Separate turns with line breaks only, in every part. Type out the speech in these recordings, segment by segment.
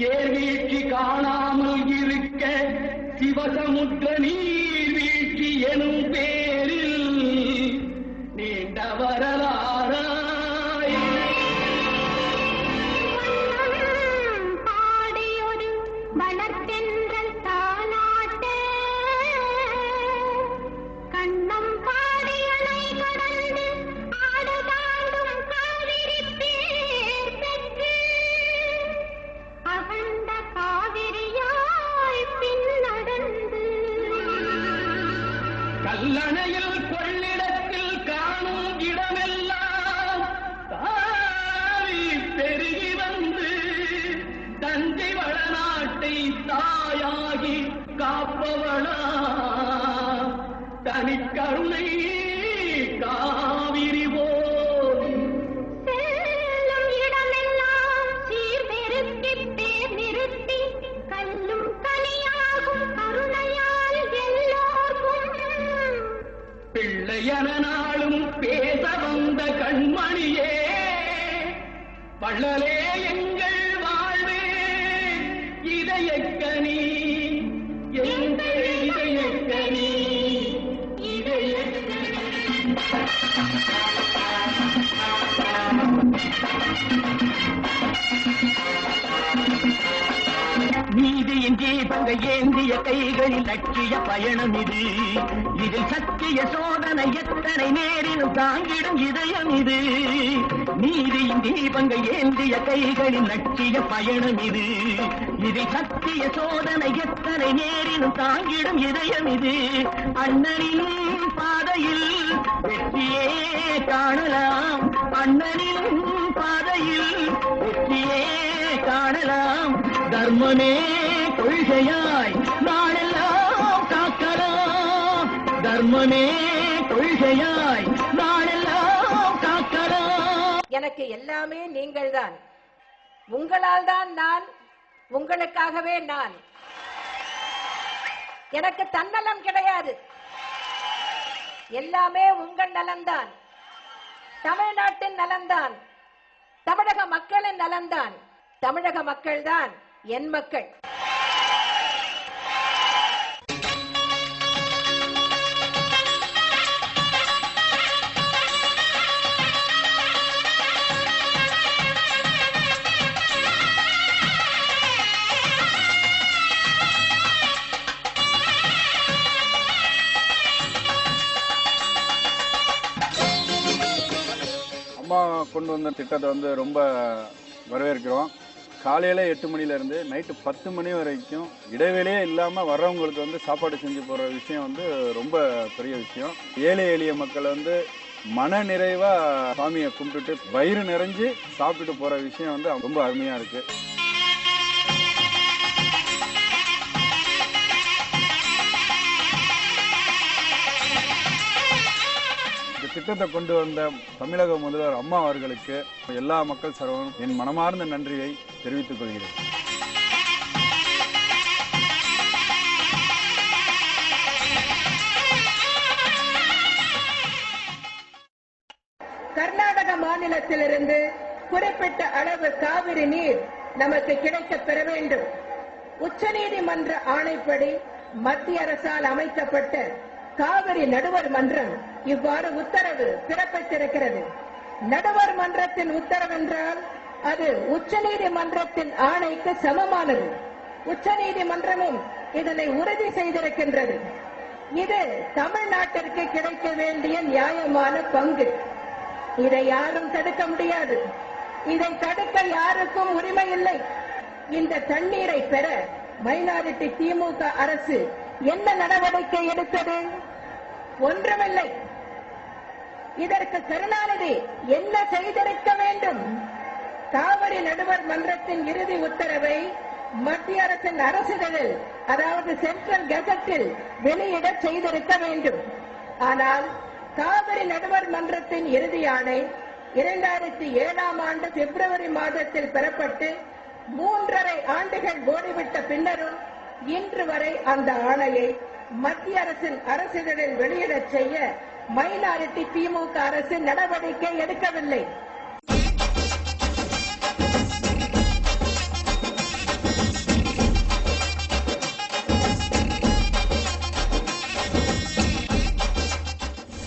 ஏர்வீழ்ச்சி காணாமல் இருக்க சிவசமுத்திர நீர்வீழ்ச்சி எனும் பேரில் நீண்ட வரலாறாய்
பாடியொரு வளர்த்தென்றல் தாலாட்டு கண்ணம் பாடியலை கடந்து ஆடுதாடும் காவிரி பேர் பெற்று அகண்ட காவிரியாய் பின்னடந்து
கல்லணையில் கொள்ளிடத்தில் காணும் இடமெல்லாம் தாவி பெருகி வந்து தஞ்சை வளநாட்டை தாயாகி காப்பவளா தனிக்கருணை காவிரி போல்
செல்லும் இடமெல்லாம் சீர்பெருக்கி பேர் நிறுத்தி கல்லும் கனியாகும் கருணையால் எல்லோர்க்கும்
பிள்ளையன நாளும் பேச வந்த கண்மணியே வள்ளலே எங்கள் வாழ்வே இதயக்கனி எங்கள் இதயக்கனி இதயக்கனி நீதியின் தீபங்க ஏந்திய கைகளில் லட்சிய பயணம் இது இதில் சத்திய சோதனை எத்தனை நேரிலும் தாங்கிடும் இதயம் இது நீதியின் தீபங்க ஏந்திய கைகளில் லட்சிய பயணம் இது இதில் சத்திய சோதனை எத்தனை நேரிலும் தாங்கிடும் இதயம் இது அண்ணனின் பாதையில் வெற்றியே காணலாம் அண்ணனின் பாதையில் வெற்றியே காணலாம் தர்மமே கொள்கையாய் நாளெல்லாம் காக்கலாம் தர்மமே கொள்கையாய் நாளெல்லாம் காக்கலாம்.
எனக்கு எல்லாமே நீங்கள்தான். உங்களால் தான் நான், உங்களுக்காகவே நான். எனக்கு தன்னலம் கிடையாது. எல்லாமே உங்கள் நலன்தான், தமிழ்நாட்டின் நலன்தான், தமிழக மக்களின் நலன்தான். தமிழக மக்கள் தான் என் மக்கள்.
அம்மா கொண்டு வந்த திட்டத்தை வந்து ரொம்ப வரவேற்கிறோம். காலையில் 8 மணிலேருந்து நைட்டு 10 மணி வரைக்கும் இடைவேளையே இல்லாமல் வர்றவங்களுக்கு வந்து சாப்பாடு செஞ்சு போகிற விஷயம் வந்து ரொம்ப பெரிய விஷயம். ஏழை எளிய மக்கள் வந்து மன நிறைவாக சாமியை கும்பிட்டுட்டு வயிறு நிறைஞ்சு சாப்பிட்டுட்டு போகிற விஷயம் வந்து ரொம்ப அருமையாக இருக்குது. திட்டத்தை கொண்டு வந்த தமிழக முதல்வர் அம்மா அவர்களுக்கு எல்லா மக்கள் சார்பாகவும் என் மனமார்ந்த நன்றியை தெரிவித்துக் கொள்கிறேன்.
கர்நாடக மாநிலத்திலிருந்து குறிப்பிட்ட அளவு காவிரி நீர் நமக்கு கிடைக்க பெற வேண்டும். உச்சநீதிமன்ற ஆணைப்படி மத்திய அரசால் அமைக்கப்பட்ட காவிரி நடுவர் மன்றம் இவ்வாறு உத்தரவு பிறப்பித்திருக்கிறது. நடுவர் மன்றத்தின் உத்தரவென்றால் அது உச்சநீதிமன்றத்தின் ஆணைக்கு சமமானது. உச்சநீதிமன்றமும் இதனை உறுதி செய்திருக்கின்றது. இது தமிழ்நாட்டிற்கு கிடைக்க வேண்டிய நியாயமான பங்கு. இதை யாரும் தடுக்க முடியாது. இதை தடுக்க யாருக்கும் உரிமை இல்லை. இந்த தண்ணீரை பெற மைனாரிட்டி திமுக அரசு என்ன நடவடிக்கை எடுத்தது? ஒன்றுமில்லை. இதற்கு கருணாநிதி என்ன செய்திருக்க வேண்டும்? காவிரி நடுவர் மன்றத்தின் இறுதி உத்தரவை மத்திய அரசின் அரசிதழில், அதாவது சென்ட்ரல் கெசட்டில் வெளியிட செய்திருக்க வேண்டும். ஆனால் காவிரி நடுவர் மன்றத்தின் இறுதி ஆணை 2007ஆம் ஆண்டு பிப்ரவரி மாதத்தில் பெறப்பட்டு 3.5 ஆண்டுகள் ஓடிவிட்ட பின்னரும் இன்று வரை அந்த ஆணையை மத்திய அரசின் அரசிதழில் வெளியிடச் செய்ய மைனாரிட்டி திமுக அரசு நடவடிக்கை எடுக்கவில்லை.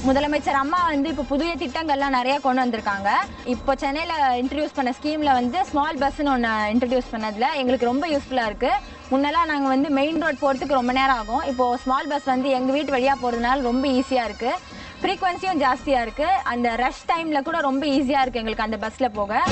முதலமைச்சர் அம்மா வந்து இப்போ புதிய திட்டங்கள்லாம் நிறைய கொண்டு வந்திருக்காங்க. இப்போ சென்னையில் இன்ட்ரடியூஸ் பண்ண ஸ்கீமில் வந்து ஸ்மால் பஸ்ன்னு ஒன்று இன்ட்ரடியூஸ் பண்ணதில் எங்களுக்கு ரொம்ப யூஸ்ஃபுல்லாக இருக்குது. முன்னெல்லாம் நாங்கள் வந்து மெயின் ரோட் போகிறதுக்கு ரொம்ப நேரம் ஆகும். இப்போது ஸ்மால் பஸ் வந்து எங்கள் வீட்டு வழியாக போகிறதுனால ரொம்ப ஈஸியாக இருக்குது. ஃப்ரீக்வன்சியும் ஜாஸ்தியாக இருக்குது. அந்த ரஷ் டைமில் கூட ரொம்ப ஈஸியாக இருக்குது எங்களுக்கு அந்த பஸ்ஸில் போக.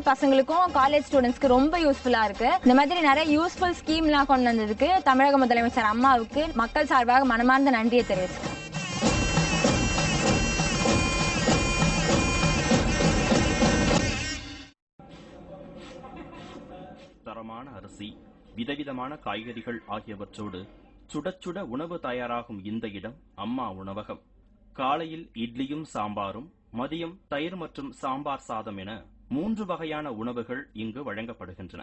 பசங்களுக்கும் காலேஜ் ஸ்டூடெண்ட்ஸ்க்கு ரொம்ப யூஸ்ஃபுல்லா இருக்கு. இந்த மாதிரி நிறைய யூஸ்ஃபுல் ஸ்கீம்லாம் கொண்டு வந்ததுக்கு தமிழக முதலமைச்சர் அம்மாவுக்கு மக்கள் சார்பாக மனமார்ந்த நன்றியை தெரிவிச்சுக்கிறேன்.
தரமான அரிசி, விதவிதமான காய்கறிகள் ஆகியவற்றோடு சுட சுட உணவு தயாராகும் இந்த இடம் அம்மா உணவகம். காலையில் இட்லியும் சாம்பாரும், மதியம் தயிர் மற்றும் சாம்பார் சாதம் என 3 வகையான உணவுகள் இங்கு வழங்கப்படுகின்றன.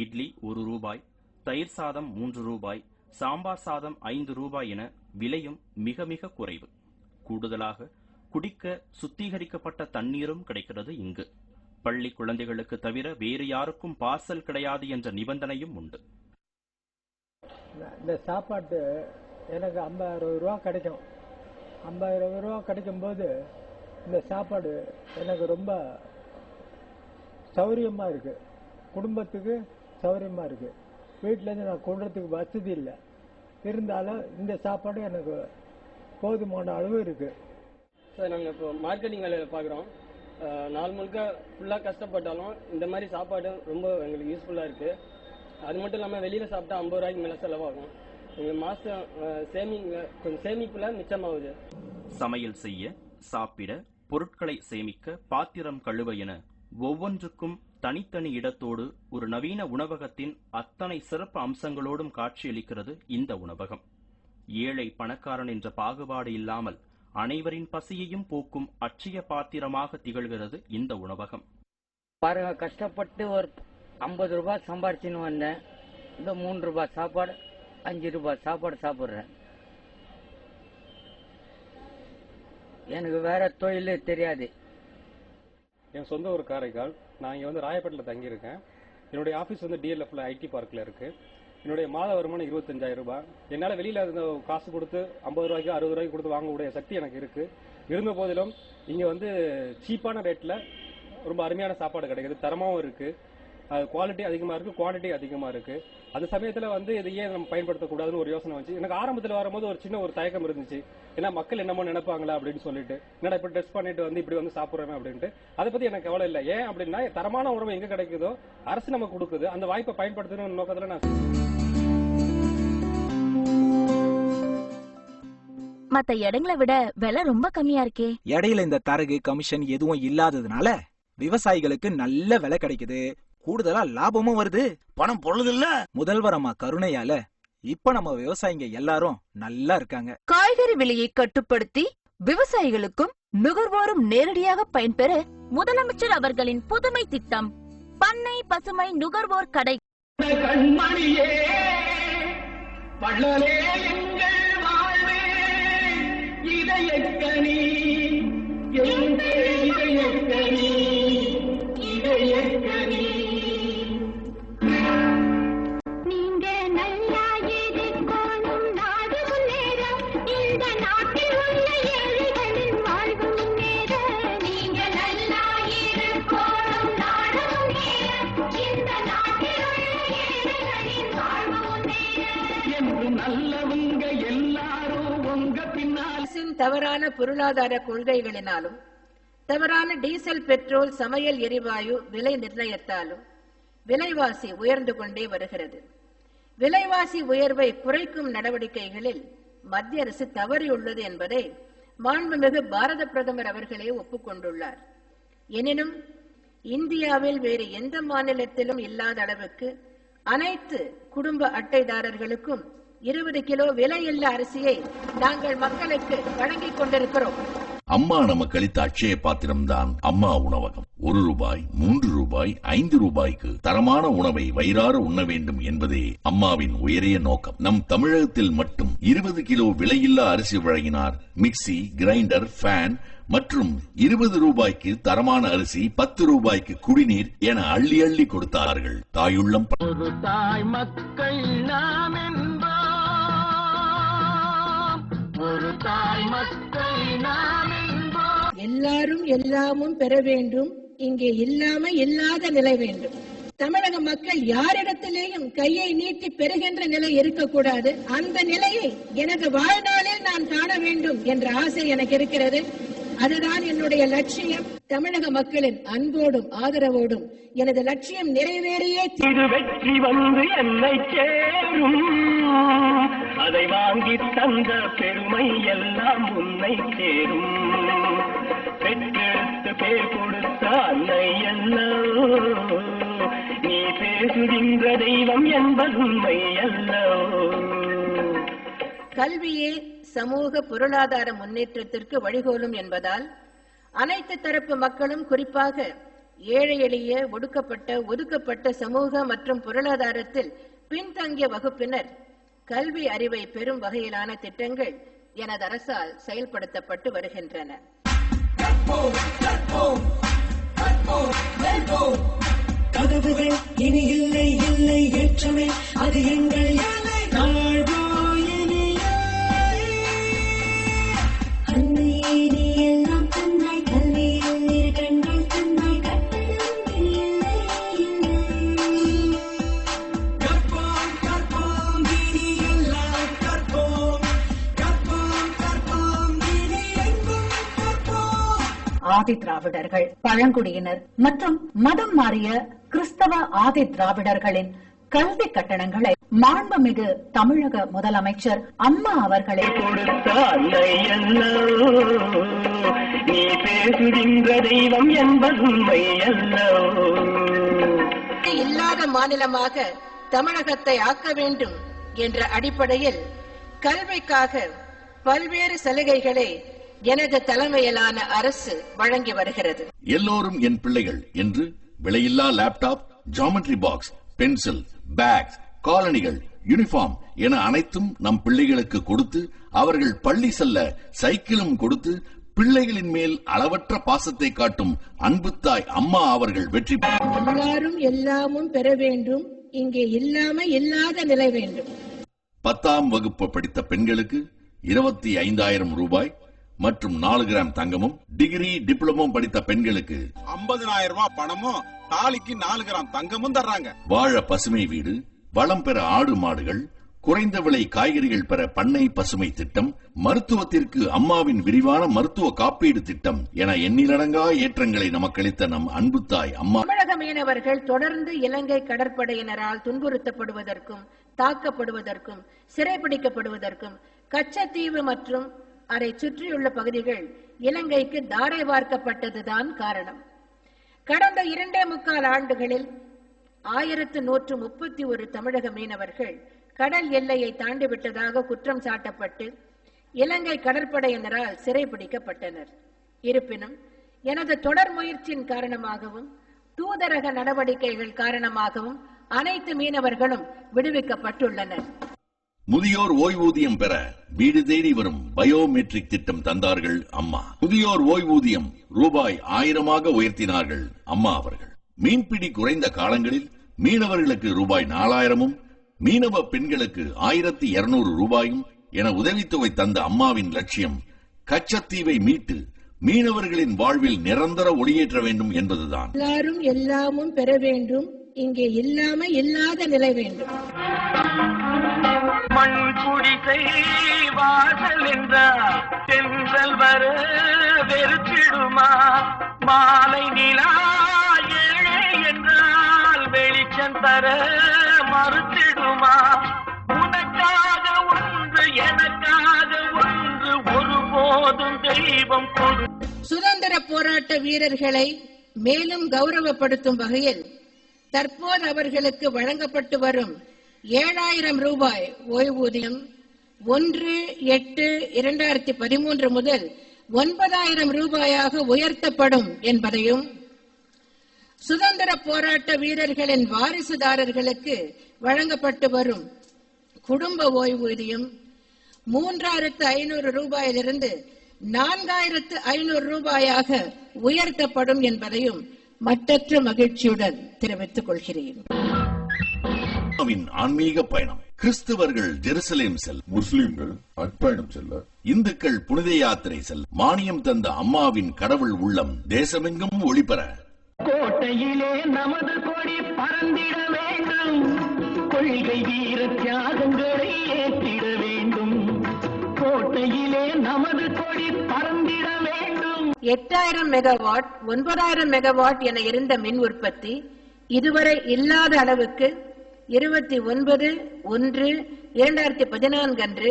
இட்லி 1 ரூபாய், தயிர் சாதம் 3 ரூபாய், சாம்பார் சாதம் 5 ரூபாய் என விலையும் மிக மிக குறைவு. கூடுதலாக குடிக்க சுத்திகரிக்கப்பட்ட தண்ணீரும் கிடைக்கிறது இங்கு. பள்ளி குழந்தைகளுக்கு தவிர வேறு யாருக்கும் பார்சல் கிடையாது என்ற நிபந்தனையும் உண்டு.
இந்த சாப்பாட்டு எனக்கு 50-60 ரூபா கிடைக்கும். 50-60 ரூபா கிடைக்கும்போது இந்த சாப்பாடு எனக்கு ரொம்ப சௌரியமாக இருக்குது. குடும்பத்துக்கு சௌரியமாக இருக்குது. வீட்டிலேருந்து நான் கொண்டுறதுக்கு வசதி இல்லை. இருந்தாலும் இந்த சாப்பாடு எனக்கு போதுமான அளவு இருக்குது.
சார் நாங்கள் இப்போ மார்க்கெட்டிங் வேலையில் பார்க்குறோம். நாள் முழுக்க ஃபுல்லாக கஷ்டப்பட்டாலும் இந்த மாதிரி சாப்பாடு ரொம்ப எங்களுக்கு யூஸ்ஃபுல்லாக இருக்குது. அது மட்டும் இல்லாமல் வெளியில் சாப்பிட்டா 50 ரூபாய்க்கு மேலே செலவாகும். எங்கள் மாதம் கொஞ்சம் சேமிப்பில் மிச்சமாகுது.
சமையல் செய்ய, சாப்பிட, பொருட்களை சேமிக்க, பாத்திரம் கழுவ என ஒவ்வொன்றுக்கும் தனித்தனி இடத்தோடு ஒரு நவீன உணவகத்தின் அத்தனை சிறப்பு அம்சங்களோடும் காட்சியளிக்கிறது இந்த உணவகம். ஏழை பணக்காரன் என்ற பாகுபாடு இல்லாமல் அனைவரின் பசியையும் போக்கும் அட்சய பாத்திரமாக திகழ்கிறது இந்த உணவகம்.
பாருங்க, கஷ்டப்பட்டு ஒரு 50 ரூபாய் சம்பாரிச்சுன்னு வந்தேன். இந்த 3 ரூபாய் சாப்பாடு, 5 ரூபாய் சாப்பாடு சாப்பிட்றேன். எனக்கு வேற தொழிலே தெரியாது.
என் சொந்த ஒரு காரைக்கால். நான் இங்கே வந்து ராயப்பேட்டில் தங்கியிருக்கேன். என்னுடைய ஆஃபீஸ் வந்து டிஎல்எஃப்ல ஐடி பார்க்கில் இருக்குது. என்னுடைய மாத வருமானம் 25,000 ரூபாய். என்னால் வெளியில் இருந்த காசு கொடுத்து 50 ரூபாய்க்கு 60 ரூபாய்க்கு கொடுத்து வாங்கக்கூடிய சக்தி எனக்கு இருக்குது. இருந்த போதிலும் இங்கே வந்து சீப்பான ரேட்டில் ரொம்ப அருமையான சாப்பாடு கிடைக்குது. தரமாகவும் இருக்குது. குவாலிட்டி அதிகமாக இருக்குது, குவான்டிட்டி அதிகமாக இருக்குது. அந்த சமயத்தில் வந்து இதை ஏன் நம்ம பயன்படுத்தக்கூடாதுன்னு ஒரு யோசனை வந்துச்சு. எனக்கு ஆரம்பத்தில் வரும்போது ஒரு சின்ன ஒரு தயக்கம் இருந்துச்சு. ஏன்னா மக்கள் என்னமோ நினைப்பாங்களா அப்படின்னு சொல்லிட்டு, என்னடா இப்போ டெஸ்ட் பண்ணிட்டு வந்து இப்படி வந்து சாப்பிட்றேன் அப்படின்ட்டு. அதை பற்றி எனக்கு கவலை இல்லை. ஏன் அப்படின்னா தரமான உணவு எங்கே கிடைக்குதோ அரசு நமக்கு கொடுக்குது. அந்த வாய்ப்பை பயன்படுத்தணும்னு நோக்கத்தில் நான்
மத்த இடங்களை விட விலை ரொம்ப கம்மியா இருக்கே.
இடையில இந்த தரகு கமிஷன் எதுவும் இல்லாததுனால விவசாயிகளுக்கு நல்ல விலை கிடைக்குது. கூடுதலா லாபமும் வருது.
பணம் பொருள் இல்ல.
முதல்வர் அம்மா கருணையால இப்ப நம்ம விவசாயிங்க எல்லாரும் நல்லா இருக்காங்க.
காய்கறி விலையை கட்டுப்படுத்தி விவசாயிகளுக்கும் நுகர்வோரும் நேரடியாக பயன்பெற முதலமைச்சர் அவர்களின் புதுமை திட்டம் பண்ணை பசுமை நுகர்வோர் கடை.
கண்மணியே வள்ளலே எங்கள் வாழ்வே இதயக்கனி எங்கள் இதயக்கனி இதயக்கனி.
நீங்க நல்லா இருக்கணும், நாடு முன்னேற, இந்த நாட்டில் உள்ள ஏழைகளின் வாழ்வு முன்னேற. நீங்க நல்லா இருக்கணும், நாடு முன்னேற, இந்த நாட்டில் உள்ள ஏழைகளின் வாழ்வு முன்னேற.
என்று நல்லவங்க எல்லாரும் உங்க பின்னால்.
தவறான பொருளாதார கொள்கைகளினாலும் தவறான டீசல், பெட்ரோல், சமையல் எரிவாயு விலை நிர்ணயத்தாலும் விலைவாசி உயர்ந்து கொண்டே வருகிறது. விலைவாசி உயர்வை குறைக்கும் நடவடிக்கைகளில் மத்திய அரசு தவறியுள்ளது என்பதை மாண்புமிகு பாரத பிரதமர் அவர்களே ஒப்புக்கொண்டுள்ளார். எனினும் இந்தியாவில் வேறு எந்த மாநிலத்திலும் இல்லாத அளவுக்கு அனைத்து குடும்ப அட்டைதாரர்களுக்கும் 20 கிலோ விலையில்லா அரிசியை நாங்கள் மக்களுக்கு வழங்கிக் கொண்டிருக்கிறோம்.
அம்மா நமக்கு அளித்த அட்சய பாத்திரம்தான் அம்மா உணவகம். 1 ரூபாய், 3 ரூபாய், 5 ரூபாய்க்கு தரமான உணவை வயிறார உண்ண வேண்டும் என்பதே அம்மாவின் உயரிய நோக்கம். நம் தமிழகத்தில் மட்டும் 20 கிலோ விலையில்லா அரிசி வழங்கினார். மிக்சி, கிரைண்டர், ஃபேன், மற்றும் 20 ரூபாய்க்கு தரமான அரிசி, 10 ரூபாய்க்கு குடிநீர் என அள்ளி அள்ளி கொடுத்தார்கள். தாயுள்ளம்
ஒரு தாய் மக்கள் நாம் என்போம், ஒரு தாய் மக்கள் நாம் என்போம்.
எல்லாரும் எல்லாமும் பெற வேண்டும், இங்கே இல்லாம இல்லாத நிலை வேண்டும். தமிழக மக்கள் யாரிடத்திலேயும் கையை நீட்டி பெறுகின்ற நிலை இருக்கக்கூடாது. அந்த நிலையை எனது வாழ்நாளில் நான் காண வேண்டும் என்ற ஆசை எனக்கு இருக்கிறது. அதுதான் என்னுடைய லட்சியம். தமிழக மக்களின் அன்போடும் ஆதரவோடும் எனது லட்சியம் நிறைவேறியே
இது வெற்றி வந்து என்னை சேரும், அதை வாங்கி தந்த பெருமை எல்லாம் உன்னை சேரும். பெற்றெடுத்து பேர் கொடுத்த அன்னை அல்லோ, நீ பேசுகின்ற தெய்வம் என்பது உண்மை அல்லோ.
கல்வியே சமூக பொருளாதார முன்னேற்றத்திற்கு வழிகோலும் என்பதால் அனைத்து தரப்பு மக்களும், குறிப்பாக ஏழை எளிய, ஒடுக்கப்பட்ட, ஒதுக்கப்பட்ட சமூக மற்றும் பொருளாதாரத்தில் பின்தங்கிய வகுப்பினர் கல்வி அறிவை பெறும் வகையிலான திட்டங்கள் எனது அரசால் செயல்படுத்தப்பட்டு வருகின்றன.
கதவுகள் இனி இல்லை இல்லை ஏற்றமே, அது எங்கள்
ஆதி திராவிடர்கள், பழங்குடியினர் மற்றும் மதம் மாறிய கிறிஸ்தவ ஆதி திராவிடர்களின் கல்வி கட்டணங்களை மாண்புமிகு தமிழக முதலமைச்சர் அம்மா அவர்களே
கொடுத்த அன்னை அல்லோ, நீ பேசுகின்ற தெய்வம் என்பது உண்மை அல்லோ.
இல்லாத மாநிலமாக தமிழகத்தை ஆக்க வேண்டும் என்ற அடிப்படையில் கல்விக்காக பல்வேறு சலுகைகளை எனது தலைமையிலான அரசு வழங்கி வருகிறது.
எல்லோரும் என் பிள்ளைகள் என்று விலையில்லா laptop, geometry box, pencil, bags, காலணிகள், யூனிஃபார்ம் என அனைத்தும் நம் பிள்ளைகளுக்கு கொடுத்து, அவர்கள் பள்ளி செல்ல சைக்கிளும் கொடுத்து, பிள்ளைகளின் மேல் அளவற்ற பாசத்தை காட்டும் அன்பு தாய் அம்மா அவர்கள் வெற்றி.
எல்லாரும் எல்லாமும் பெற வேண்டும், இங்கே இல்லாம இல்லாத நிலை வேண்டும்.
10ஆம் வகுப்பு படித்த பெண்களுக்கு 25,000 ரூபாய் மற்றும் 4 கிராம் தங்கமும், டிகிரி டிப்ளமோ படித்த பெண்களுக்கு
50,000 ரூபாய் பணமும், தாலிக்கு 4 கிராம் தங்கமும் தர்றாங்க.
வாழ பசுமை வீடு, வளம் பெற ஆடு மாடுகள், குறைந்த விலை காய்கறிகள் பெற பண்ணை பசுமை திட்டம், மருத்துவத்திற்கு அம்மாவின் விரிவான மருத்துவ காப்பீடு திட்டம் என எண்ணிலடங்கா ஏற்றங்களை நமக்களித்த நம் அன்பு தாய் அம்மா.
தமிழக மீனவர்கள் தொடர்ந்து இலங்கை கடற்படையினரால் துன்புறுத்தப்படுவதற்கும், தாக்கப்படுவதற்கும், சிறைபிடிக்கப்படுவதற்கும் கச்சத்தீவு மற்றும் அதை சுற்றியுள்ள பகுதிகள் இலங்கைக்கு தாரை வார்க்கப்பட்டதுதான் காரணம். கடந்த 2.25 ஆண்டுகளில் 1131 தமிழக மீனவர்கள் கடல் எல்லையை தாண்டிவிட்டதாக குற்றம் சாட்டப்பட்டு இலங்கை கடற்படையினரால் சிறைபிடிக்கப்பட்டனர். இருப்பினும் எனது தொடர் முயற்சியின் காரணமாகவும் தூதரக நடவடிக்கைகள் காரணமாகவும் அனைத்து மீனவர்களும் விடுவிக்கப்பட்டுள்ளனர்.
முதியோர் ஓய்வூதியம் பெற வீடு தேடி வரும் பயோமெட்ரிக் திட்டம் தந்தார்கள் அம்மா. முதியோர் ஓய்வூதியம் ரூபாய் 1000 உயர்த்தினார்கள் அம்மா அவர்கள். மீன்பிடி குறைந்த காலங்களில் மீனவர்களுக்கு ரூபாய் 4000, மீனவ பெண்களுக்கு 1200 ரூபாயும் என உதவித்தொகை தந்த அம்மாவின் லட்சியம் கச்சத்தீவை மீட்டு மீனவர்களின் வாழ்வில் நிரந்தர ஒளியேற்ற வேண்டும் என்பதுதான்.
எல்லாரும் எல்லாமும் பெற வேண்டும், இங்கே இல்லாம இல்லாத நிலை வேண்டும்.
மண் குடிசை வாசல் என்றால் தென்றல் வர வெறுத்திடுமா, மாலை நிலா ஏழை என்றால் வெளிச்சம் தர மறுத்திடுமா, உனக்காக ஒன்று எனக்காக ஒன்று ஒருபோதும் தெய்வம் கொடு.
சுதந்திர போராட்ட வீரர்களை மேலும் கௌரவப்படுத்தும் வகையில் தற்போது அவர்களுக்கு வழங்கப்பட்டு வரும் 7,000 ரூபாய் ஓய்வூதியம் 1/8/2013 முதல் 9,000 ரூபாயாக உயர்த்தப்படும் என்பதையும், சுதந்திர போராட்ட வீரர்களின் வாரிசுதாரர்களுக்கு வழங்கப்பட்டு வரும் குடும்ப ஓய்வூதியம் 3,500 ரூபாயிலிருந்து 4,500 ரூபாயாக உயர்த்தப்படும் என்பதையும் மற்றற்ற மகிழ்ச்சியுடன் தெரிவித்துக் கொள்கிறேன்.
ஆன்மீக பயணம். கிறிஸ்தவர்கள் ஜெருசலேம் செல்ல,
முஸ்லிம்கள் அட்பயணம் செல்ல,
இந்துக்கள் புனித யாத்திரை செல்ல மானியம் தந்த அம்மாவின் கடவுள் உள்ளம் தேசமெங்கும் ஒளிபெற.
கோட்டையிலே நமது கொடி பறந்திட வேண்டும், கொள்கை வீர தியாகங்களை ஏற்றிட வேண்டும். கோட்டையிலே நமது கொடி பறந்திட வேண்டும்.
8000 மெகாவாட் 9000 மெகாவாட் என இருந்த மின் உற்பத்தி இதுவரை இல்லாத அளவுக்கு 29/1/2014 அன்று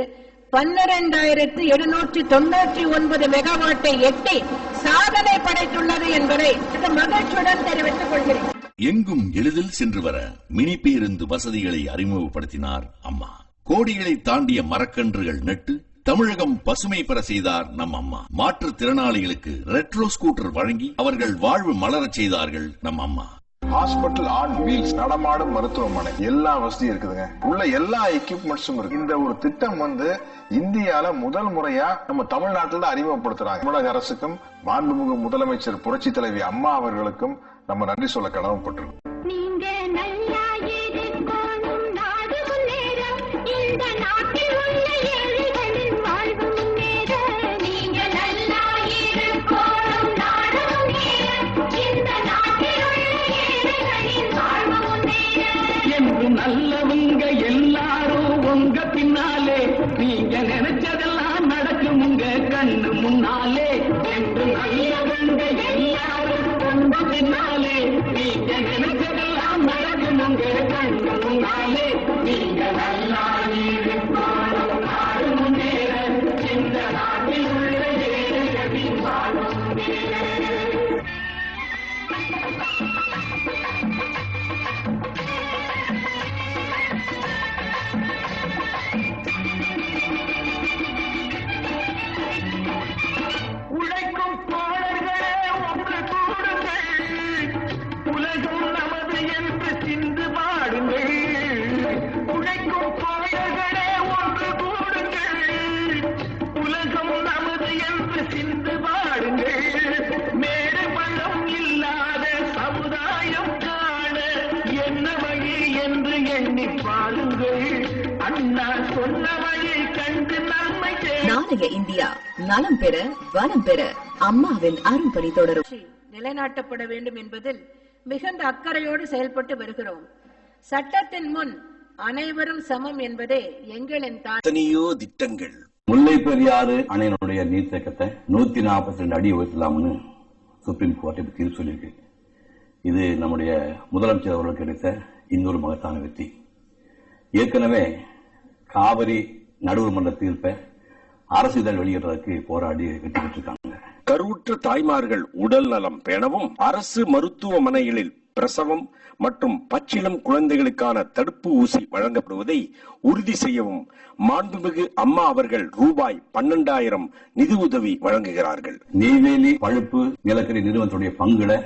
12,799 மெகாவாட்டை எட்டி சாதனை படைத்துள்ளது என்பதை மகிழ்ச்சியுடன் தெரிவித்துக் கொள்கிறேன்.
எங்கும் எளிதில் சென்று வர மினி பேருந்து வசதிகளை அறிமுகப்படுத்தினார் அம்மா. கோடிகளை தாண்டிய மரக்கன்றுகள் நட்டு தமிழகம் பசுமை பெற செய்தார் நம் அம்மா. மாற்றுத்திறனாளிகளுக்கு ரெட்ரோ ஸ்கூட்டர் வழங்கி அவர்கள் வாழ்வு மலரச் செய்தார்கள் நம் அம்மா.
ஹாஸ்பிட்டல் ஆன் வீல்ஸ், நடமாடும் மருத்துவமனை, எல்லா வசதியும் இருக்குதுங்க. உள்ள எல்லா எக்யூப்மெண்ட்ஸும் இருக்கு. இந்த ஒரு திட்டம் இந்தியால முதல் முறையா நம்ம தமிழ்நாட்டில் தான் அறிமுகப்படுத்துறாங்க. தமிழக அரசுக்கும் மாண்புமிகு முதலமைச்சர் புரட்சி தலைவி அம்மா அவர்களுக்கும் நம்ம நன்றி சொல்ல கடமைப்பட்டிருக்கோம்.
நீங்க நல்லா இருக்கணும், நாடு முன்னேற, இந்த நாட்டில் உள்ள ஏழைகளின் வாழ்வு முன்னேற. நீங்க நல்லா இருக்கணும், நாடு முன்னேற, இந்த நாட்டில் உள்ள ஏழைகளின் வாழ்வு முன்னேற.
என்று நல்லவங்க எல்லாரும் உங்க பின்னாலே, நீங்க நினைச்சதெல்லாம் நடக்கும் உங்க கண்ணு முன்னாலே. என்று நல்லவங்க எல்லாரும் உங்க பின்னாலே, நீங்க நினைச்சதெல்லாம் நடக்கும் உங்க கண்ணு முன்னாலே. நீங்க நல்லா இருக்கணும், நாடு முன்னேற, இந்த நாட்டில் உள்ள ஏழைகளின் வாழ்வு முன்னேற. உழைக்கும் தோழர்களே ஒன்று கூடுங்கள், உலகம் நமது என்று சிந்து பாடுங்கள். உழைக்கும் தோழர்களே ஒன்று கூடுங்கள், உலகம் நமது என்று சிந்து பாடுங்கள். மேடு பள்ளம் இல்லாத சமுதாயம் காண என்ன வழி என்று எண்ணி பாருங்கள். அண்ணா சொன்ன வழி கண்டு நன்மை
நாளைய இந்தியா நலம் பெற வளம் பெற அம்மாவின் அரும்பணி தொடரும்.
நிலைநாட்டப்பட வேண்டும் என்பதில் மிகுந்த அக்கறையோடு செயல்பட்டு வருகிறோம். சட்டத்தின் முன் அனைவரும் சமம் என்பதே எங்களின்
எத்தனையோ திட்டங்கள். முல்லை பெரியாறு அணையினுடைய நீர்த்தேக்கத்தை 142 அடி உயர்த்தலாம்னு சுப்ரீம் கோர்ட் தீர்ப்பு சொல்லியிருக்கு. இது நம்முடைய முதலமைச்சர் அவர்களுக்கு கிடைத்த இன்னொரு மகத்தான வெற்றி. ஏற்கனவே காவிரி நடுவர் மன்ற தீர்ப்பை அரசு இதழ் வெளியிடுறதுக்கு போராடி வெற்றி பெற்றிருக்காங்க.
கருவுற்ற தாய்மார்கள் உடல் நலம் பேணவும் அரசு மருத்துவமனைகளில் பிரசவம் மற்றும் பச்சிளம் குழந்தைகளுக்கான தடுப்பு ஊசி வழங்கப்படுவதை உறுதி செய்யவும் மாண்புமிகு அம்மா அவர்கள் ரூபாய் 12,000 நிதி உதவி வழங்குகிறார்கள்.
நெய்வேலி பழுப்பு நிலக்கரி நிறுவனத்துடைய பங்குகளை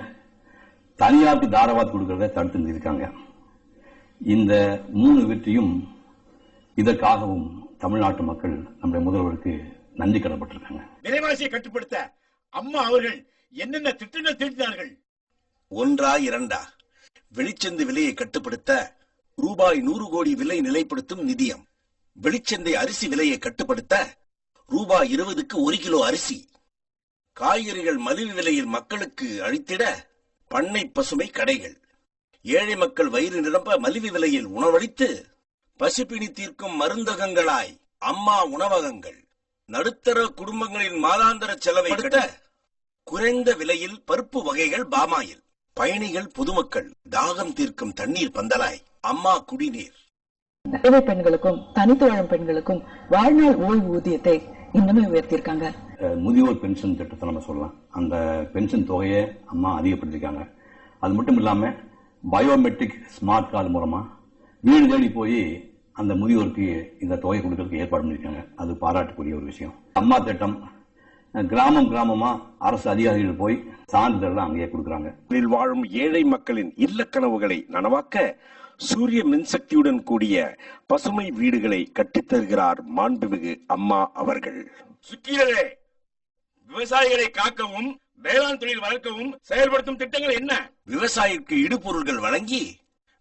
தனியாருக்கு தாராவாத் கொடுக்கறத தடுத்து நிறுத்திருக்காங்க. இந்த 3 வெற்றியும் இதற்காகவும் தமிழ்நாட்டு மக்கள் நம்முடைய முதல்வருக்கு நன்றி கடன்பட்டிருக்காங்க.
விலைவாசியை கட்டுப்படுத்த அம்மா அவர்கள் என்னென்ன திட்டங்கள் தீட்டினார்கள்?
1 2 வெளிச்சந்தை விலையை கட்டுப்படுத்த ரூபாய் 100 கோடி விலை நிலைப்படுத்தும் நிதியம். வெளிச்சந்தை அரிசி விலையை கட்டுப்படுத்த ரூபாய் 20க்கு 1 கிலோ அரிசி. காய்கறிகள் மலிவு விலையில் மக்களுக்கு அளித்திட பண்ணை பசுமை கடைகள். ஏழை மக்கள் வயிறு நிரம்ப மலிவு விலையில் உணவளித்து பசிப்பிணி தீர்க்கும் மருந்தகங்களாய் அம்மா உணவகங்கள். நடுத்தர குடும்பங்களின் மாதாந்திர செலவை குறைந்த விலையில் பருப்பு வகைகள் பாமாயில். பயணிகள் பொதுமக்கள் தாகம் தீர்க்கும் தண்ணீர் பந்தலாய் அம்மா குடிநீர்.
விதவை பெண்களுக்கும் தனித்து வாழும் பெண்களுக்கும் வாழ்நாள் ஓய்வூதியத்தை இன்னுமே உயர்த்தியிருக்காங்க.
முதியோர் பென்ஷன் திட்டத்தை நம்ம சொல்லலாம். அந்த பென்ஷன் தொகையை அம்மா அதிகப்படுத்திருக்காங்க. அது மட்டும் இல்லாம பயோமெட்ரிக் ஸ்மார்ட் கார்டு மூலமா வீடு தேடி போய் அந்த முதியோருக்கு இந்த தொகை கொடுக்கறதுக்கு ஏற்பாடு பண்ணிருக்காங்க. அது பாராட்டக்கூடிய ஒரு விஷயம். அம்மா திட்டம் கிராமம் கிராமமா அரசு அதிகாரிகள் போய் சான்றிதழ் அங்கேயே கொடுக்கறாங்க.
வாழும் ஏழை மக்களின் இல்ல கனவுகளை நனவாக்க சூரிய மின்சக்தியுடன் கூடிய பசுமை வீடுகளை கட்டித்தருகிறார் மாண்புமிகு அம்மா அவர்கள்.
சுக்கியரே, விவசாயிகளை காக்கவும் வேளாண் தொழில் வளர்க்கவும் செயல்படுத்தும் திட்டங்கள் என்ன?
விவசாயிக்கு இடுபொருள்கள் வழங்கி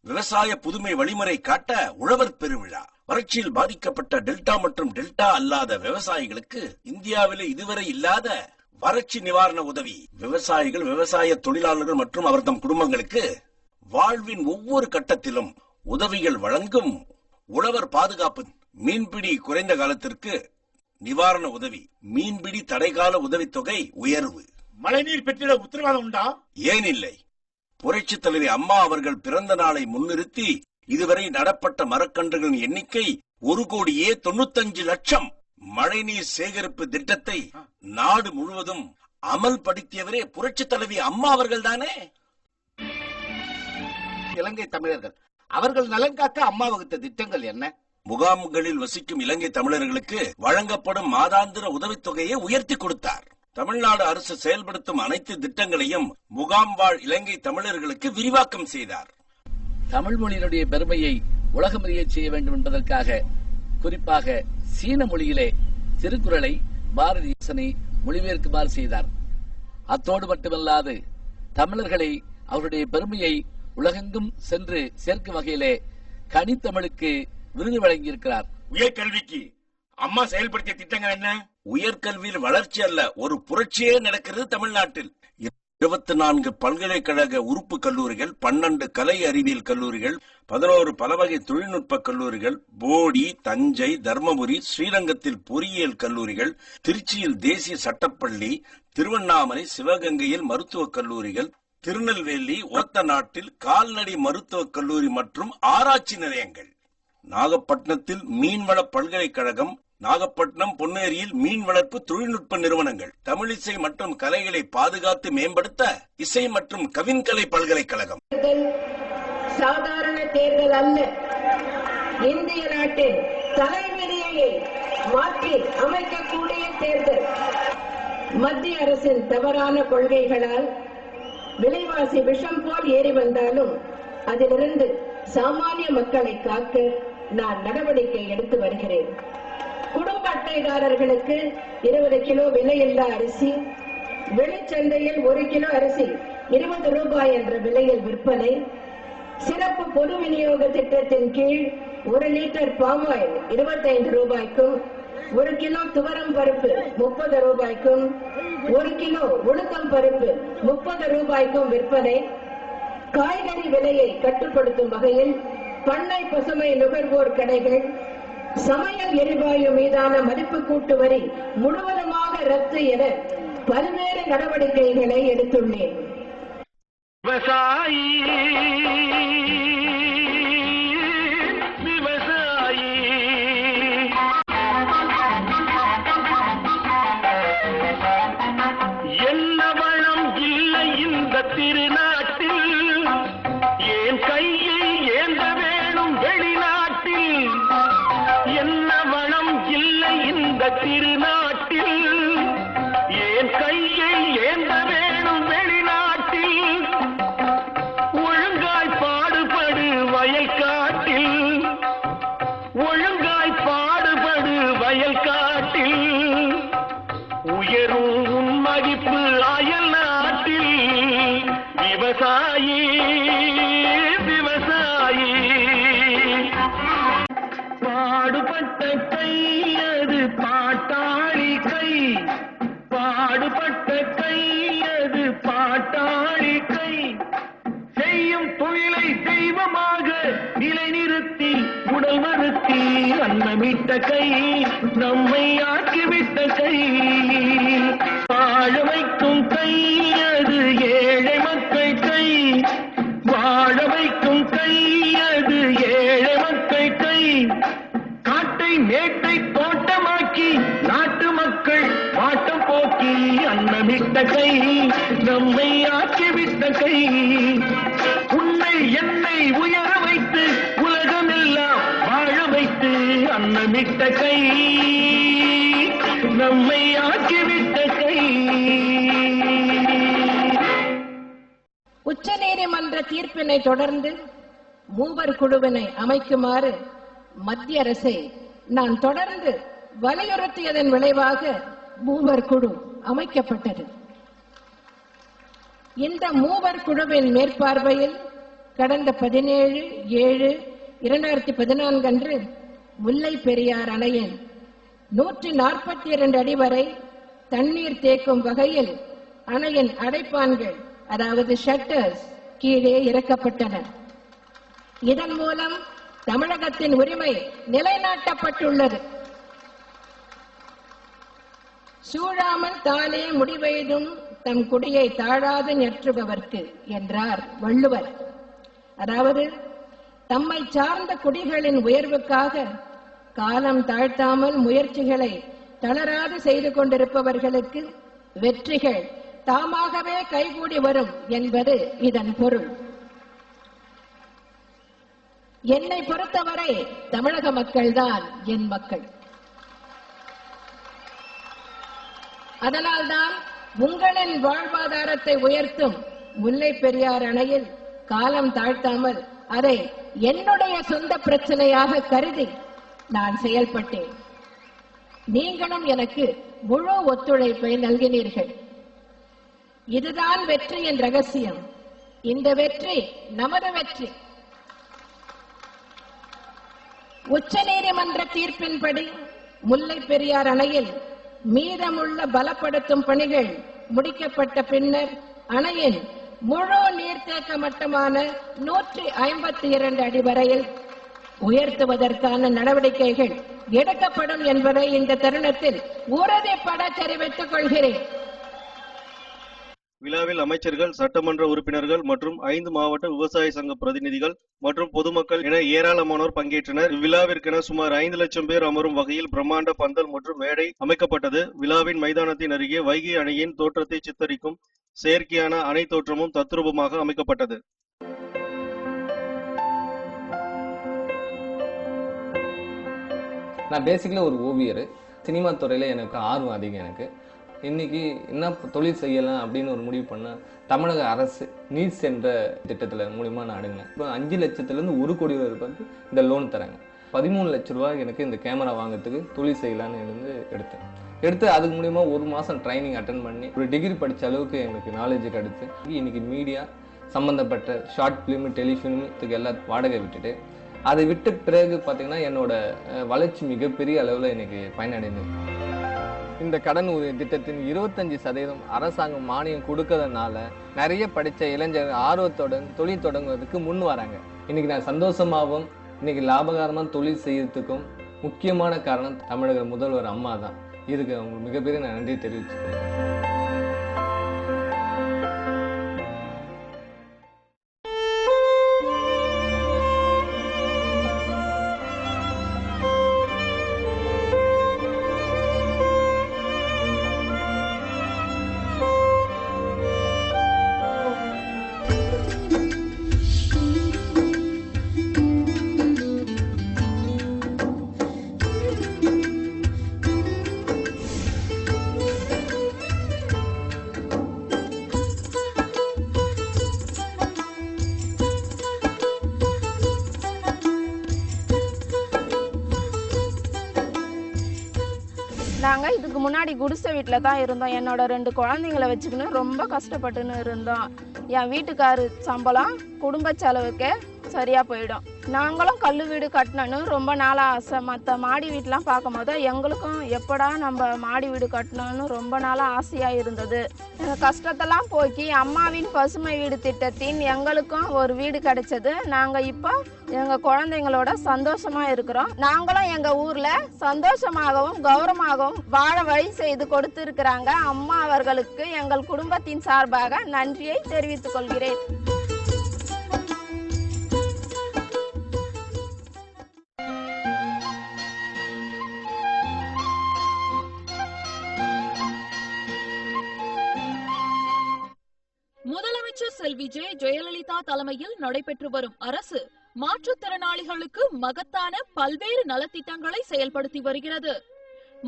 விவசாய புதுமை வழிமுறை காட்ட உழவர் பெருவிழா. வறட்சியில் பாதிக்கப்பட்ட டெல்டா மற்றும் டெல்டா அல்லாத விவசாயிகளுக்கு இந்தியாவிலே இதுவரை இல்லாத வறட்சி நிவாரண உதவி. விவசாயிகள், விவசாய தொழிலாளர்கள் மற்றும் அவர்தம் குடும்பங்களுக்கு வாழ்வின் ஒவ்வொரு கட்டத்திலும் உதவிகள் வழங்கும் உழவர் பாதுகாப்பு. மீன்பிடி குறைந்த காலத்திற்கு நிவாரண உதவி, மீன்பிடி தடைகால உதவித்தொகை உயர்வு.
மழைநீர் பெற்றிட உத்தரவாதம் உண்டா?
ஏன் இல்லை? புரட்சித் தலைவி அம்மா அவர்கள் பிறந்த நாளை முன்னிறுத்தி இதுவரை நடப்பட்ட மரக்கன்றுகளின் எண்ணிக்கை 1,95,00,000. மழைநீர் சேகரிப்பு திட்டத்தை நாடு முழுவதும் அமல்படுத்தியவரே புரட்சித் தலைவி அம்மா அவர்கள் தானே.
இலங்கை தமிழர்கள் அவர்கள் நலன் காக்க அம்மா வகுத்த திட்டங்கள் என்ன?
முகாம்களில் வசிக்கும் இலங்கை தமிழர்களுக்கு வழங்கப்படும் மாதாந்திர உதவித்தொகையை உயர்த்தி கொடுத்தார். தமிழ்நாடு அரசு செயல்படுத்தும் அனைத்து திட்டங்களையும் முகாம் வாழ் இலங்கை தமிழர்களுக்கு விரிவாக்கம் செய்தார்.
தமிழ் மொழியினுடைய பெருமையை உலகமறிய செய்ய வேண்டும் என்பதற்காக குறிப்பாக சீன மொழியிலே திருக்குறளை பாரதிதாசனை மொழிபெயர்க்குமாறு செய்தார். அத்தோடு மட்டுமல்லாது தமிழர்களை அவருடைய பெருமையை உலகெங்கும் சென்று சேர்க்கும் வகையிலே கனித்தமிழுக்கு விருது வழங்கியிருக்கிறார்.
உயர்கல்விக்கு அம்மா செயல்படுத்திய திட்டங்கள் என்ன?
உயர்கல்வியில் வளர்ச்சி அல்ல, ஒரு புரட்சியே நடக்கிறது தமிழ்நாட்டில். 24 பல்கலைக்கழக உறுப்பு கல்லூரிகள், 12 கலை அறிவியல் கல்லூரிகள், 11 பலவகை தொழில்நுட்ப கல்லூரிகள், போடி, தஞ்சை, தர்மபுரி, ஸ்ரீரங்கத்தில் பொறியியல் கல்லூரிகள், திருச்சியில் தேசிய சட்டப்பள்ளி, திருவண்ணாமலை, சிவகங்கையில் மருத்துவக் கல்லூரிகள், திருநெல்வேலி, ஒத்த நாட்டில் கால்நடை மருத்துவக் கல்லூரி மற்றும் ஆராய்ச்சி நிலையங்கள், நாகப்பட்டினத்தில் மீன்வள பல்கலைக்கழகம், நாகப்பட்டினம் பொன்னேரியில் மீன் வளர்ப்பு தொழில்நுட்ப நிறுவனங்கள், தமிழிசை மற்றும் கலைகளை பாதுகாத்து மேம்படுத்த இசை மற்றும் கவின்கலை பல்கலைக்கழகம்.
சாதாரண தேர்தல் அல்ல, இந்திய நாட்டின் தலைவிதியை மாற்றி அமைக்கக்கூடிய தேர்தல். மத்திய அரசின் தவறான கொள்கைகளால் விலைவாசி விஷம் போல் ஏறி வந்தாலும் அதிலிருந்து சாமானிய மக்களை காக்க நான் நடவடிக்கை எடுத்து வருகிறேன். குடும்ப அட்டைதாரர்களுக்கு 20 கிலோ விலையில்லா அரிசி, வெளிச்சந்தையில் 1 கிலோ அரிசி 20 ரூபாய் என்ற விலையில் விற்பனை, சிறப்பு பொது விநியோக திட்டத்தின் கீழ் 1 லிட்டர் பாமாயில் 25 ரூபாய்க்கும், 1 கிலோ துவரம் பருப்பு 30 ரூபாய்க்கும், 1 கிலோ உளுத்தம் பருப்பு 30 ரூபாய்க்கும் விற்பனை. காய்கறி விலையை கட்டுப்படுத்தும் வகையில் பண்ணை பசுமை நுகர்வோர் கடைகள், சமையல் எரிவாயு மீதான மதிப்பு கூட்டு வரி முழுவதுமாக ரத்து என பல்வேறு நடவடிக்கைகளை எடுத்துள்ளேன்.
விவசாயி விவசாயி என்ன வளம் இல்லை இந்த திருநாட்டில், ஏன் கையை ஏந்த வேணும் வெளிநாட்டில். என்ன வளம் இல்லை இந்த திருநாட்டில், ஏன் கையை ஏந்த வேணும் வெளிநாட்டில். ஒழுங்காய் பாடுபடு வயல் காட்டில், ஒழுங்காய் பாடுபடு வயல் காட்டில். உயரும் உன் மதிப்பு அயல் நாட்டில். விவசாயி விவசாயி பாடுபட்ட கை அது பாட்டாளி கை, பாடுபட்ட கை அது பாட்டாளி கை. செய்யும் தொழிலை தெய்வமாக நிலைநிறுத்தி உடல் வருத்தி அன்னமிட்ட கை, நம்மை ஆக்கிவிட்ட கை. வாழ வைக்கும் கை அது ஏழை மக்கள் கை, வாழ வைக்கும் கை அது ஏழை மக்கள் கை. காட்டை மேட்டை தோட்டமாக்கி நாட்டு மக்கள் வாட்டம் போக்கி அன்னமிட்ட கை, நம்மை ஆக்கிவிட்ட கை. உன்னை என்னை உயர வைத்து உலகமெல்லாம் வாழ வைத்து அன்னமிட்ட கை, நம்மை ஆக்கிவிட்ட கை.
உச்சநீதிமன்ற தீர்ப்பினை தொடர்ந்து மூவர் குழுவினை அமைக்குமாறு மத்திய அரசை நான் தொடர்ந்து வலியுறுத்தியதன் விளைவாக மூவர் குழு அமைக்கப்பட்டது. இந்த மூவர் குழுவின் மேற்பார்வையில் கடந்த 17/7/2014 அன்று முல்லை பெரியார் அணையின் 142 அடி வரை தண்ணீர் தேக்கும் வகையில் அணையின் அடைப்பான்கள், அதாவது ஷட்டர்ஸ், கீழே இறக்கப்பட்டன. இதன் மூலம் தமிழகத்தின் உரிமை நிலைநாட்டப்பட்டுள்ளது. சூழாமல் தானே முடிவெய்தும் தம் குடியை தாழாது நெற்றுபவர்க்கு என்றார் வள்ளுவர். அதாவது தம்மை சார்ந்த குடிகளின் உயர்வுக்காக காலம் தாழ்த்தாமல் முயற்சிகளை தளராது செய்து கொண்டிருப்பவர்களுக்கு வெற்றிகள் தாமாகவே கைகூடி வரும் என்பது இதன் பொருள். என்னை பொறுத்தவரை தமிழக மக்கள்தான் என் மக்கள். அதனால்தான் உங்களின் வாழ்வாதாரத்தை உயர்த்தும் முல்லை பெரியார் அணையில் காலம் தாழ்த்தாமல் அதை என்னுடைய சொந்த பிரச்சனையாக கருதி நான் செயல்பட்டேன். நீங்களும் எனக்கு முழு ஒத்துழைப்பை நல்கினீர்கள். இதுதான் வெற்றியின் ரகசியம். இந்த வெற்றி நமது வெற்றி. உச்சநீதிமன்ற தீர்ப்பின்படி முல்லை பெரியார் அணையில் மீதமுள்ள பலப்படுத்தும் பணிகள் முடிக்கப்பட்ட பின்னர் அணையின் முழு நீர்த்தேக்க மட்டமான 152 அடி வரையில் உயர்த்துவதற்கான நடவடிக்கைகள் எடுக்கப்படும் என்பதை இந்த தருணத்தில் உறுதிப்பட தெரிவித்துக் கொள்கிறேன்.
விழாவில் அமைச்சர்கள், சட்டமன்ற உறுப்பினர்கள் மற்றும் 5 மாவட்ட விவசாய சங்க பிரதிநிதிகள் மற்றும் பொதுமக்கள் என ஏராளமானோர் பங்கேற்றனர். இவ்விழாவிற்கென சுமார் 5 லட்சம் பேர் அமரும் வகையில் பிரம்மாண்ட பந்தல் மற்றும் மேடை அமைக்கப்பட்டது. விழாவின் மைதானத்தின் அருகே வைகை அணையின் தோற்றத்தை சித்தரிக்கும் செயற்கையான அணை தோற்றமும் தத்ரூபமாக அமைக்கப்பட்டது.
நான் பேசிக்கலி ஒரு ஓவியர். சினிமா துறையில எனக்கு ஆர்வம் அதிகம். எனக்கு இன்னைக்கு என்ன தொழில் செய்யலாம் அப்படின்னு ஒரு முடிவு பண்ண தமிழக அரசு நீட்ஸ் என்ற திட்டத்துல மூலியமா நான் அணுகினேன். இப்போ 5 லட்சத்திலிருந்து 1 கோடி ரூபாய் இந்த லோன் தராங்க. 13 லட்ச ரூபாய் எனக்கு இந்த கேமரா வாங்குறதுக்கு தொழில் செய்யலான்னு எடுத்து அதுக்கு மூலியமா 1 மாசம் ட்ரைனிங் அட்டன் பண்ணி ஒரு டிகிரி படிச்ச அளவுக்கு எனக்கு நாலேஜ் கிடைச்சு இன்னைக்கு மீடியா சம்பந்தப்பட்ட ஷார்ட் பிலிம், டெலிஃபிலிமுக்கு எல்லாம் வாடகை விட்டுட்டு அதை விட்ட பிறகு பார்த்தீங்கன்னா என்னோட வளர்ச்சி மிகப்பெரிய அளவில் எனக்கு பயனடைந்தது. இந்த கடன் உதவி திட்டத்தின் 25% அரசாங்கம் மானியம் கொடுக்கறதுனால நிறைய படித்த இளைஞர்கள் ஆர்வத்துடன் தொழில் தொடங்குவதற்கு முன் வராங்க. இன்னைக்கு நான் சந்தோஷமாகவும் இன்னைக்கு லாபகரமான தொழில் செய்யறதுக்கும் முக்கியமான காரணம் தமிழக முதல்வர் அம்மா தான். இதுக்கு அவங்களுக்கு மிகப்பெரிய நான் நன்றி தெரிவிச்சுக்கிறேன்.
நாங்கள் இதுக்கு முன்னாடி குடிசை வீட்டில் தான் இருந்தோம். என்னோட 2 குழந்தைங்களை வச்சுக்கின்னு ரொம்ப கஷ்டப்பட்டுன்னு இருந்தோம். என் வீட்டுக்காரு சம்பளம் குடும்ப செலவுக்கு சரியாக போயிடும். நாங்களும் கல் வீடு கட்டணுன்னு ரொம்ப நாளாக ஆசை. மற்ற மாடி வீட்டெலாம் பார்க்கும் போது எங்களுக்கும் எப்படா நம்ம மாடி வீடு கட்டணும்னு ரொம்ப நாளாக ஆசையாக இருந்தது. எங்கள் கஷ்டத்தெல்லாம் போக்கி அம்மாவின் பசுமை வீடு திட்டத்தின் எங்களுக்கும் ஒரு வீடு கிடைச்சது. நாங்கள் இப்போ எங்கள் குழந்தைங்களோட சந்தோஷமாக இருக்கிறோம். நாங்களும் எங்கள் ஊரில் சந்தோஷமாகவும் கௌரவமாகவும் வாழ வழி செய்து கொடுத்துருக்குறாங்க. அம்மா அவர்களுக்கு எங்கள் குடும்பத்தின் சார்பாக நன்றியை தெரிவித்துக் கொள்கிறேன்.
முதலமைச்சர் செல்வி ஜெயலலிதா தலைமையில் நடைபெற்று வரும் அரசு மாற்றுத்திறனாளிகளுக்கு மகத்தான பல்வேறு நலத்திட்டங்களை செயல்படுத்தி வருகிறது.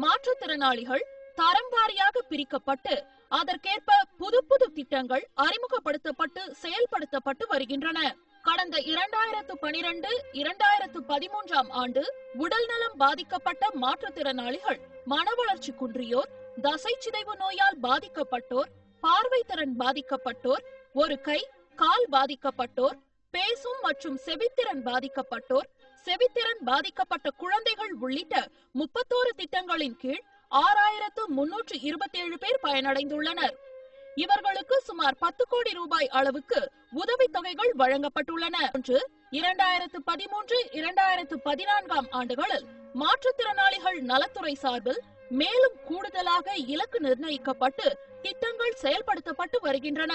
மாற்றுத்திறனாளிகள் தரம் வாரியாக பிரிக்கப்பட்டு அதற்கேற்ப புது புது திட்டங்கள் அறிமுகப்படுத்தப்பட்டு செயல்படுத்தப்பட்டு வருகின்றன. கடந்த 2012-2013 ஆண்டு உடல்நலம் பாதிக்கப்பட்ட மாற்றுத்திறனாளிகள், மனவளர்ச்சி குன்றியோர்,
தசை சிதைவு நோயால் பாதிக்கப்பட்டோர், பார்வை திறன் பாதிக்கப்பட்டோர், ஒரு கை கால் பாதிக்கப்பட்டோர், பேசும் மற்றும் செவித்திறன் பாதிக்கப்பட்டோர், செவித்திறன் பாதிக்கப்பட்ட குழந்தைகள் உள்ளிட்ட 31 திட்டங்களின் கீழ் 6327 பேர் பயனடைந்துள்ளனர். இவர்களுக்கு சுமார் 10 கோடி ரூபாய் அளவுக்கு உதவித்தொகைகள் வழங்கப்பட்டுள்ளன. 2013-2014 ஆண்டுகளில் மாற்றுத்திறனாளிகள் நலத்துறை சார்பில் மேலும் கூடுதலாக இலக்கு நிர்ணயிக்கப்பட்டு திட்டங்கள் செயல்படுத்தப்பட்டு வருகின்றன.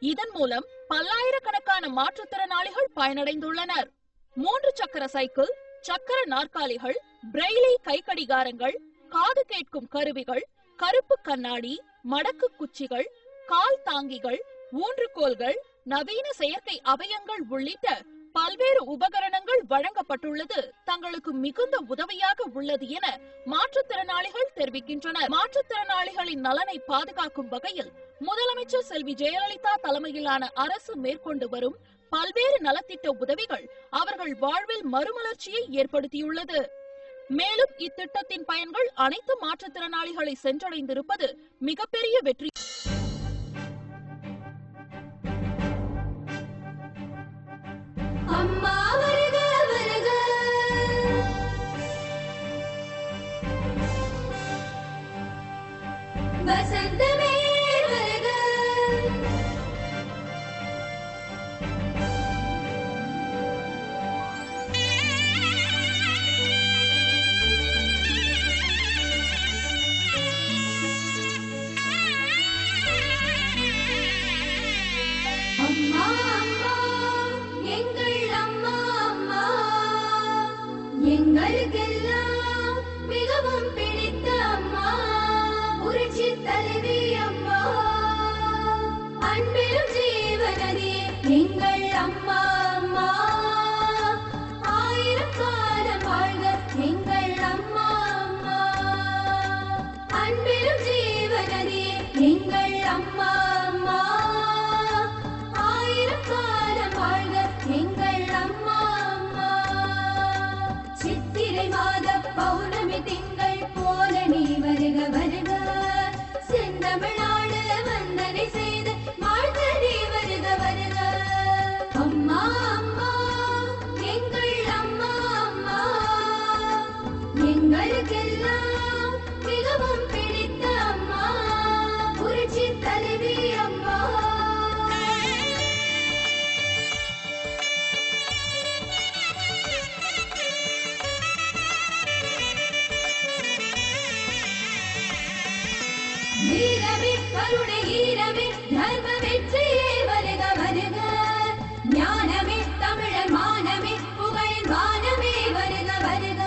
இதன் மூலம் பல்லாயிரக்கணக்கான மாற்றுத்திறனாளிகள் பயனடைந்துள்ளனர். 3 சக்கர சைக்கிள், சக்கர நாற்காலிகள், பிரெய்லி கைக்கடிகாரங்கள், காது கேட்கும் கருவிகள், கருப்பு கண்ணாடி, மடக்கு குச்சிகள், கால் தாங்கிகள், ஊன்றுகோல்கள், நவீன செயற்கை அவயங்கள் உள்ளிட்ட பல்வேறு உபகரணங்கள் வழங்கப்பட்டுள்ளது தங்களுக்கு மிகுந்த உதவியாக உள்ளது என மாற்றுத்திறனாளிகள் தெரிவிக்கின்றனர். மாற்றுத்திறனாளிகளின் நலனை பாதுகாக்கும் வகையில் முதலமைச்சர் செல்வி ஜெயலலிதா தலைமையிலான அரசு மேற்கொண்டு வரும் பல்வேறு நலத்திட்ட உதவிகள் அவர்கள் வாழ்வில் மறுமலர்ச்சியை ஏற்படுத்தியுள்ளது. மேலும் இத்திட்டத்தின் பயன்கள் அனைத்து மாற்றுத்திறனாளிகளை சென்றடைந்திருப்பது மிகப்பெரிய வெற்றி.
அம்மா வருக வருக, வசந்தமே வருக, அம்மா அம்மா எங்கள் அம்மா அம்மா, எங்களுக்கெல்லாம் மிகவும் பிடித்த அம்மா, புரட்சி தலைவி அம்மா, அன்பிலும் ஜீவனதியே எங்கள் அம்மா அம்மா, ஆயிரம் காலம் வாழ்க எங்கள் அம்மா அம்மா, அன்பிலும் ஜீவனதியே எங்கள் அம்மா அம்மா, ஆயிரம் காலம் வாழ்க எங்கள் அம்மா அம்மா. சித்திரை மாத பௌர்ணமி திங்கள் போல நீ வருக வருக, செந்தமிழ்நாடு வந்தனை செய்து வாழ்க நீ வருக வருக. அம்மா அம்மா எங்கள் அம்மா அம்மா, எங்களுக்கெல்லாம் மிகவும் பிடித்த அம்மா, புரட்சி தலைவி அம்மா. வீரமே கருணை ஈரமே தர்ம வெற்றியே வருக வருக, ஞானமே தமிழர் மானமே புகழின் வானமே வருக வருக.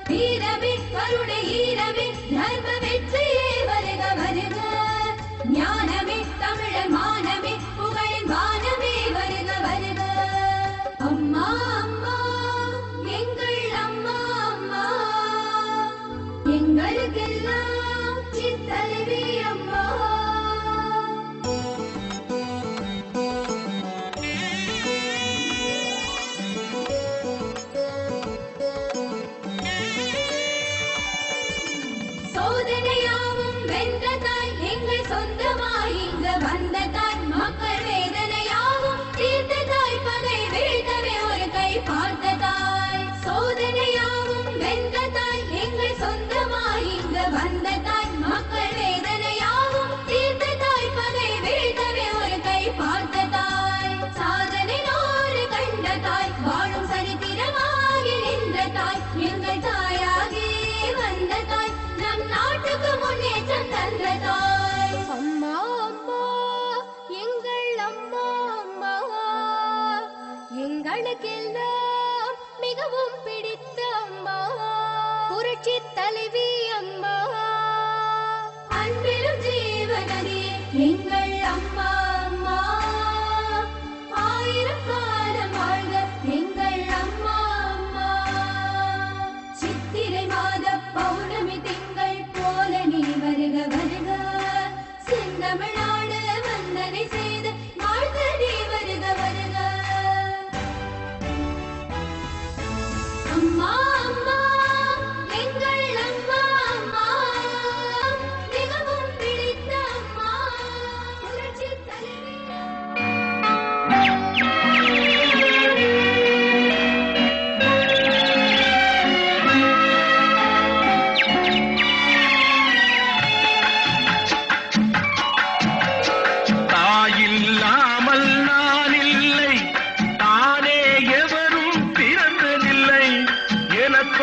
வீரமே கருணை ஈரமே தர்ம வெற்றியே வருக வருக, ஞானமே தமிழர் மானமே புகழின் வானமே வருக வருக. அம்மா அம்மா எங்கள் அம்மா அம்மா, எங்களுக்கெல்லாம் சித்தலைவி அம்மா. சோதனையாவும் வென்ற தாய் எங்கள் சொந்தமாய் இங்கு வந்த தாய், மக்கள் வேதனையாவும் தீர்த்த தாய், பகை வீழ்த்தவே ஒரு கை பார்த்த தாய். சோதனையாவும் வென்ற தாய் எங்கள் சொந்தமாய் இங்கு வந்த தாய், மக்கள் வேதனையாவும் தீர்த்த தாய், பகை வீழ்த்தவே ஒரு கை பார்த்த தாய். சாதனை நூறு கண்ட தாய், வாழும் சரித்திரமாகி நின்ற தாய், எங்கள் தாயாகி வந்த தாய், நம் நாட்டுக்கு முன்னேற்றம் தந்த தாய். அம்மா அம்மா எங்கள் அம்மா அம்மா, எங்களுக்கெல்லாம் மிகவும் பிடித்த அம்மா, புரட்சி தலைவி அம்மா, அன்பிலும் ஜீவனதியே எங்கள் அம்மா அம்மா, ஆயிரம் காலம் வாழ்க எங்கள் அம்மா அம்மா. சித்திரை மாத பௌர்ணமி திங்கள் போல நீ வருக வருக, செந்தமிழ்நாடு வந்தனை செய்து வாழ்க நீ வருக வருக. அம்மா அம்மா எங்கள் அம்மா அம்மா,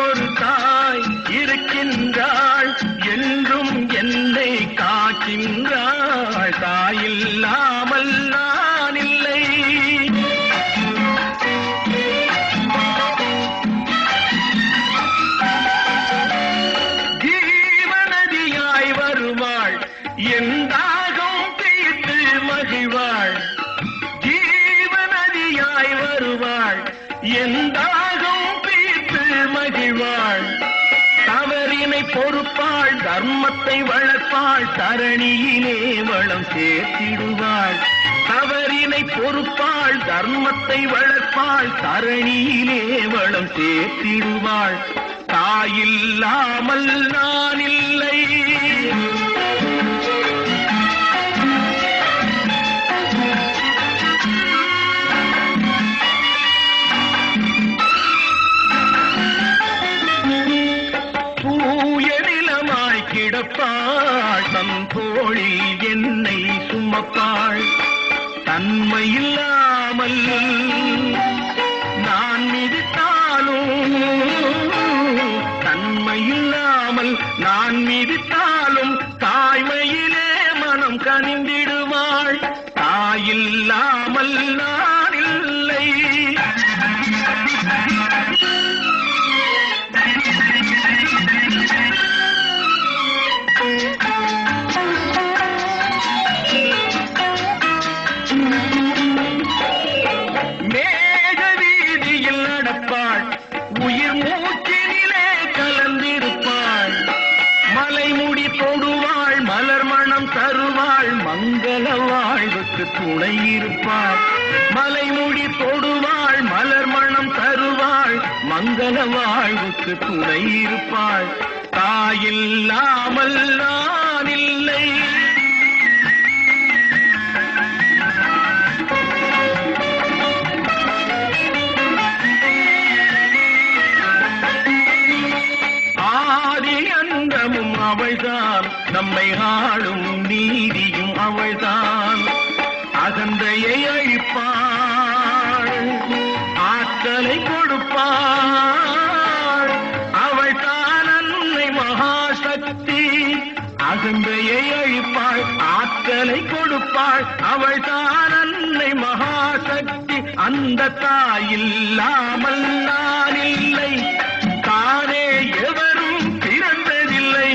எனக்கொரு தாய் இருக்கின்றாள், என்றும் என்னை காக்கின்றாள். தாயில்லாமல் நான் இல்லை. ஜீவநதியாய் வருவாள், என் தாகம் தீர்த்து மகிழ்வாள். ஜீவநதியாய் வருவாள், என் தாகம் தீர்த்து மகிழ்வாள். தவறினை பொறுப்பாள், தர்மத்தை வளர்ப்பாள், தரணியிலே வளம் சேர்த்திடுவாள். தவறினை பொறுப்பாள், தர்மத்தை வளர்ப்பாள், தரணியிலே வளம் சேர்த்திடுவாள். தாயில்லாமல் நான் இல்லை. கிடப்பாள், தன் தோளில் என்னை சுமப்பாள். தன்மையில்லாமல் நான் மிதித்தாலும், தன்மையில்லாமல் நான் மிதித்தாலும் தாய்மையிலே மனம் கனிந்திடுவாள். தாயில்லாமல் நான் இல்லை. மேக வீதியில் நடப்பாள், உயிர் மூச்சினிலே கலந்திருப்பாள். மலைமுடி தொடுவாள், மலர் மணம் தருவாள், மங்கள வாழ்வுக்கு துணை இருப்பாள். மலைமுடி தொடுவாள், மலர் மணம் தருவாள், மங்கள வாழ்வுக்கு துணை இருப்பாள். தாயில்லாமல் நான் இல்லை. ஆதி அந்தமும் அவள்தான், நம்மை ஆளும் நீதியும் அவள்தான். அகந்தையை அழிப்பாள், ஆற்றலை கொடுப்பாள். அவள்தான் அன்னை மகாசக்தி. அகந்தையை அழிப்பாள், ஆற்றலை கொடுப்பாள். அவள்தான் அன்னை மகாசக்தி. அந்த தாயில்லாமல் நான் இல்லை. தானே எவரும் பிறந்ததில்லை.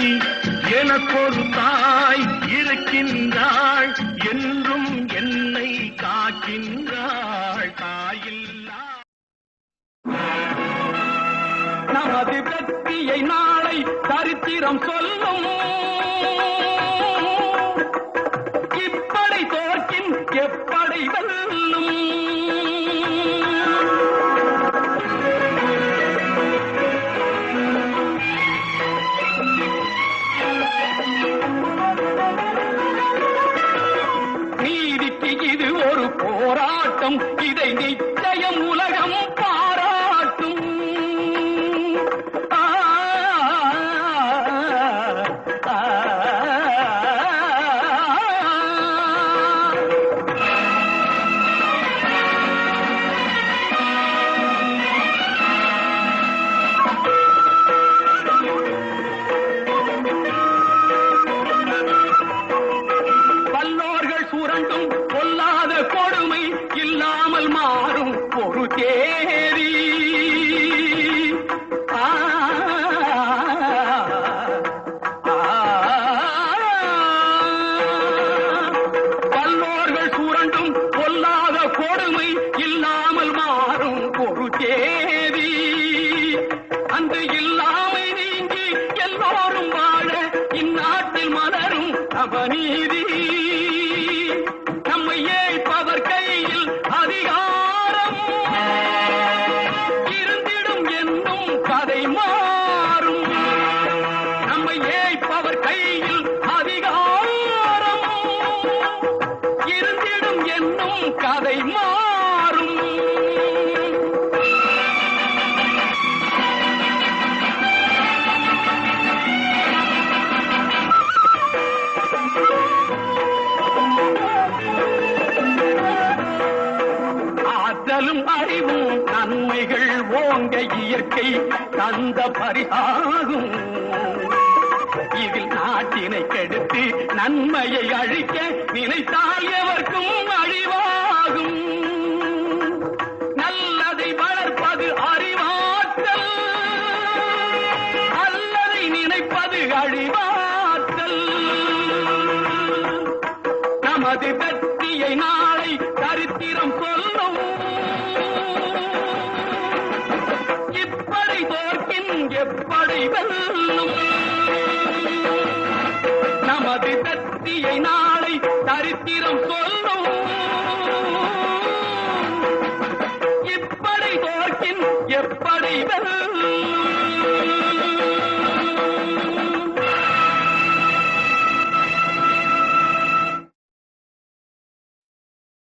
எனக்கொரு தாய் இருக்கின்றாள், என்றும் என்னை காக்கின்றாள். தாயில்லா நமது வெற்றியை நாளை சரித்திரம் சொல்லும். இப்படை தோற்கின் எப்படை வெல்லும். நீதிக்கு இது ஒரு போராட்டம், இதை நிச்சயம் உலகம் பாராட்டும். பல்லோர்கள் சுரண்டும் பொல்லாத கொடுமை இல்லாமல் மாறும் ஒரு தேதி. பல்லோர்கள் சுரண்டும் பொல்லாத கொடுமை இல்லாமல் மாறும் ஒரு தேதி. அந்த இல்லாமை நீங்கி எல்லோரும் வாழ இந்நாட்டில் மலரும் அவநீதி. நம்மை ஏய்ப்பவர் கையில் அதிகாரம் இருந்திடும் என்னும் கதை மாறும். நம்மை ஏய்ப்பவர் கையில் அதிகாரம் இருந்திடும் என்னும் கதை மாறும். ஆற்றலும் அறிவும் நன்மைகள் ஓங்க இயற்கை தந்த பரிசாகும். இதில் நாட்டினை கெடுத்து நன்மையை அழிக்க நினைத்தால் எவர்க்கும் அழிவாகும். நல்லதை வளர்ப்பது அறிவாற்றல், அல்லதை நினைப்பது அழிவாற்றல். நமது வெற்றியை நாளை சரித்திரம் சொல்லும். இப்படை தோற்கின் எப்படை வெல்லும். நமது வெற்றியை நாளை சரித்திரம்